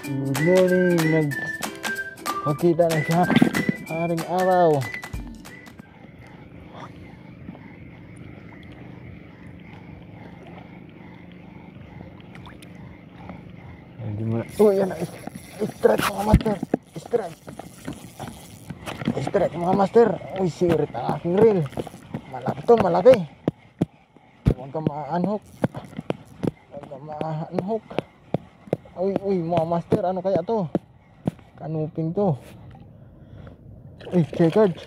Good morning. Nagpakita na siya. Haring araw. Hindi mo na. Oh, yan na. Strike mga master. Strike. Strike mga master. Uy, sirit ang aking reel. Malaki to, malaki. Huwag ka ma-unhook. Huwag ka ma-unhook. Uy, mga master. Ano kaya to? Kanuping to. Uy, checkered.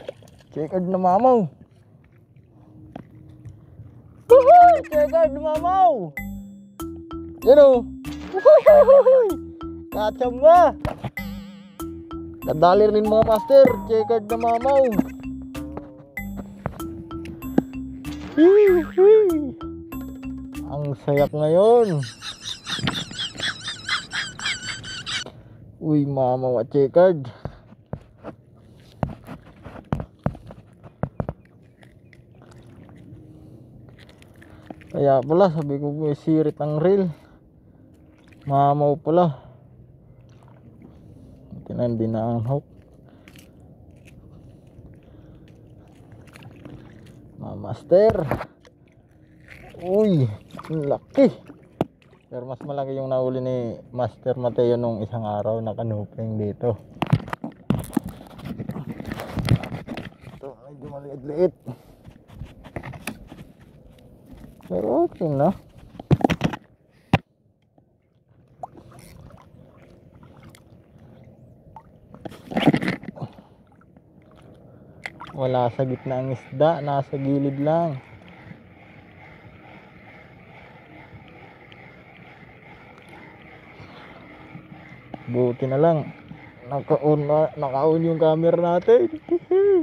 Checkered na mamaw. Uhuy, checkered na mamaw. Yan o. Kachamba. Nadali rin mga master. Checkered na mamaw. Ang sayak ngayon. Uy, mamaw at checkered. Kaya pala sabi ko may sirit ang reel. Mamaw pala. Hindi na ang hook. Master. Uy, laki. Pero mas malaki yung nahuli ni Master Mateo nung isang araw na kanuping dito. Ito, medyo maliit-liit. Pero okay na. Wala sa gitna ang isda, nasa gilid lang. Buti na lang naka-on yung camera natin.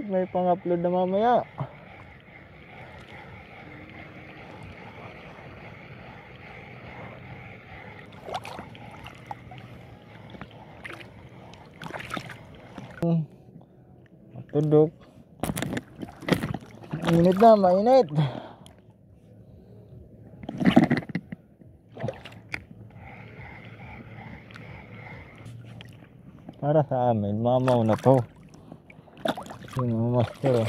May pang-upload na mamaya. Matudok. Mainit na, mainit. Para sa amin, mamaw na to. Yung master.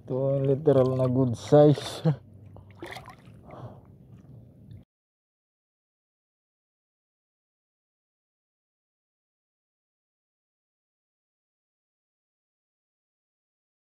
Ito ang literal na good size.